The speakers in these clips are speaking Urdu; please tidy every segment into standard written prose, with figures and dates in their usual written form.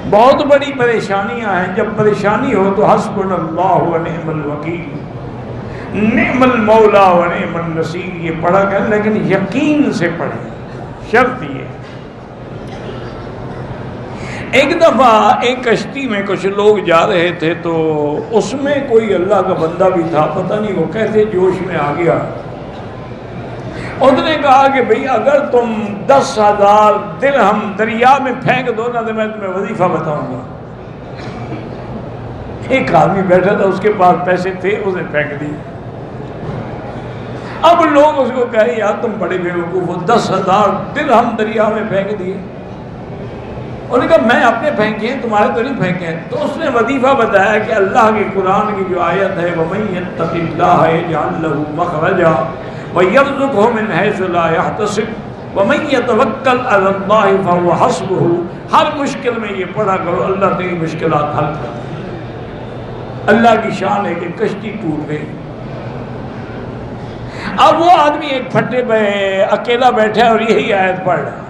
بہت بڑی پریشانیاں ہیں. جب پریشانی ہو تو حسبنا اللہ و نعم الوکیل، نعم المولا و نعم النصیر یہ پڑھا کریں، لیکن یقین سے پڑھیں. شرط یہ. ایک دفعہ ایک کشتی میں کچھ لوگ جا رہے تھے تو اس میں کوئی اللہ کا بندہ بھی تھا، پتہ نہیں وہ کیسے جوش میں آ گیا. اس نے کہا کہ بھئی اگر تم 10,000 درہم دریا میں پھینک دو نا تو میں تمہیں وظیفہ بتاؤں گا. ایک آدمی بیٹھا تھا، اس کے پاس پیسے تھے، اس نے پھینک دی. اب لوگ اس کو کہے یار تم بڑے بیوقوف ہو، 10,000 درہم دریا میں پھینک دیے. انہوں نے کہا میں اپنے پھینکے ہیں، تمہارے تو نہیں پھینکے ہیں. تو اس نے وظیفہ بتایا کہ اللہ کے قرآن کی جو آیت ہے وَمَن يَتَّقِ اللَّهَ يَجْعَل لَّهُ مَخْرَجًا وَيَرْزُقْهُ مِنْ حَيْثُ لَا يَحْتَسِبُ وَمَن يَتَوَكَّلْ عَلَى اللَّهِ فَهُوَ حَسْبُهُ. ہر مشکل میں یہ پڑھا کرو، اللہ تیری مشکلات حل کر دے. اللہ کی شان ہے کہ کشتی ٹوٹ گئی. اب وہ آدمی ایک پھٹے پہ اکیلا بیٹھا ہے اور یہی آیت پڑھ رہا.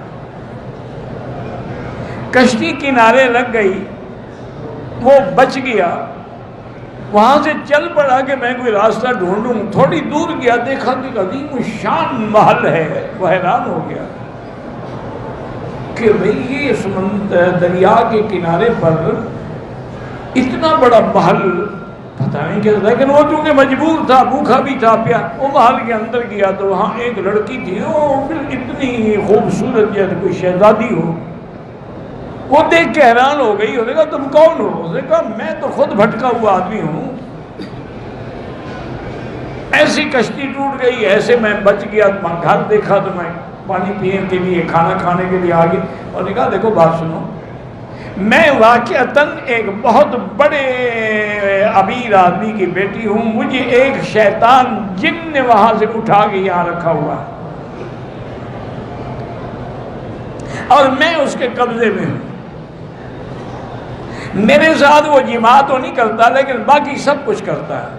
کشتی کنارے لگ گئی، وہ بچ گیا. وہاں سے چل پڑا کہ میں کوئی راستہ ڈھونڈوں. تھوڑی دور گیا، دیکھا کہ عظیم شان محل ہے. وہ حیران ہو گیا کہ بھئی یہ سمندر دریا کے کنارے پر اتنا بڑا محل پتہ نہیں کیا. لیکن وہ چونکہ مجبور تھا، بھوکا بھی تھا، وہ محل کے اندر گیا تو وہاں ایک لڑکی تھی، وہ اتنی خوبصورت جیسے کوئی شہزادی ہو. وہ دیکھ کے حیران ہو گئی. اس نے کہا تم کون ہو؟ اس نے کہا میں تو خود بھٹکا ہوا آدمی ہوں. ایسی کشتی ٹوٹ گئی، ایسے میں بچ گیا. گھر دیکھا تو میں پانی پینے کے لیے، کھانا کھانے کے لیے آ گئی. اور نے کہا دیکھو بات سنو، میں واقعتاً ایک بہت بڑے امیر آدمی کی بیٹی ہوں. مجھے ایک شیطان جن نے وہاں سے اٹھا کے یہاں رکھا ہوا ہے اور میں اس کے قبضے میں ہوں. میرے ساتھ وہ جماع تو نہیں کرتا لیکن باقی سب کچھ کرتا ہے.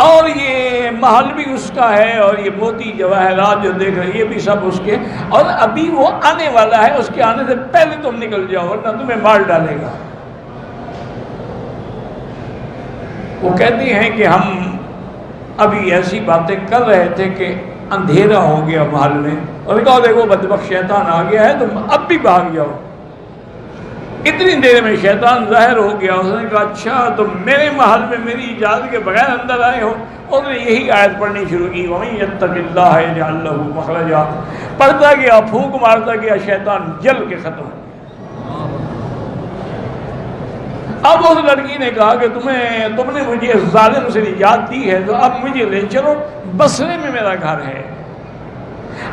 اور یہ محل بھی اس کا ہے اور یہ موتی جواہرات جو دیکھ رہے ہیں یہ بھی سب اس کے. اور ابھی وہ آنے والا ہے، اس کے آنے سے پہلے تم نکل جاؤ ورنہ تمہیں مار ڈالے گا. وہ کہتی ہیں کہ ہم ابھی ایسی باتیں کر رہے تھے کہ اندھیرا ہو گیا محل میں. اور کہا دیکھو بدبخت شیطان آ گیا ہے، تم اب بھی بھاگ جاؤ. اتنی دیر میں شیطان ظاہر ہو گیا. اس نے کہا اچھا تم میرے محل میں میری اجازت کے بغیر اندر آئے ہو. اس نے یہی آیت پڑھنی شروع کی وَمَن يَتَّقِ اللَّهَ يَجْعَل لَّهُ مَخْرَجًا. پڑھتا گیا، پھونک مارتا گیا، شیطان جل کے ختم. اب اس لڑکی نے کہا کہ تم نے مجھے اس ظالم سے نجات دی ہے تو اب مجھے لے چلو، بصرے میں میرا گھر ہے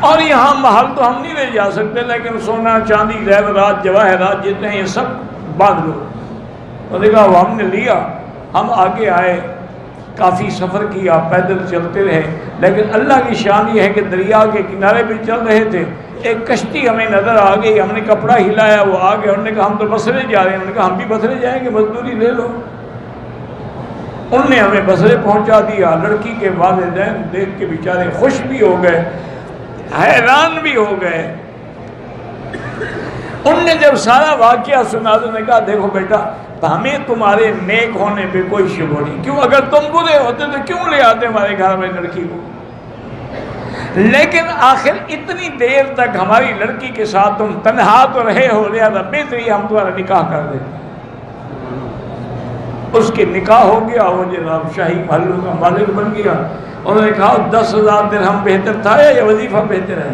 اور یہاں محل تو ہم نہیں لے جا سکتے لیکن سونا چاندی زیورات جواہرات جتنے ہیں یہ سب باندھ لو. اور دیکھا وہ ہم نے لیا. ہم آگے آئے، کافی سفر کیا، پیدل چلتے رہے. لیکن اللہ کی شان یہ ہے کہ دریا کے کنارے پہ چل رہے تھے، ایک کشتی ہمیں نظر آ گئی. ہم نے کپڑا ہلایا، وہ آ گئے. انہوں نے کہا ہم تو بصرے جا رہے ہیں. انہوں نے کہا ہم بھی بصرے جائیں گے، مزدوری لے لو. انہوں نے ہمیں بصرے پہنچا دیا. لڑکی کے والدین دیکھ کے بیچارے خوش بھی ہو گئے، حیران بھی ہو گئے. ان نے جب سارا واقعہ سنا تو نے کہا دیکھو بیٹا ہمیں تمہارے نیک ہونے پہ کوئی شبہ نہیں. کیوں؟ اگر تم برے ہوتے تو کیوں لے آتے ہمارے گھر میں لڑکی کو؟ لیکن آخر اتنی دیر تک ہماری لڑکی کے ساتھ تم تنہا تو رہے ہو، لہذا بہتری ہم تمہارا نکاح کر دیتے. اس کے نکاح ہو گیا، وہ جناب شاہی محلوں کا مالک بن گیا. انہوں نے کہا 10,000 درہم بہتر تھا یا وظیفہ بہتر ہے؟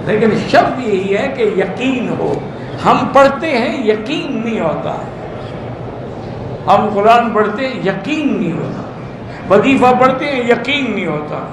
لیکن شرط یہی ہے کہ یقین ہو. ہم پڑھتے ہیں یقین نہیں ہوتا، ہم قرآن پڑھتے ہیں یقین نہیں ہوتا، وظیفہ پڑھتے ہیں یقین نہیں ہوتا.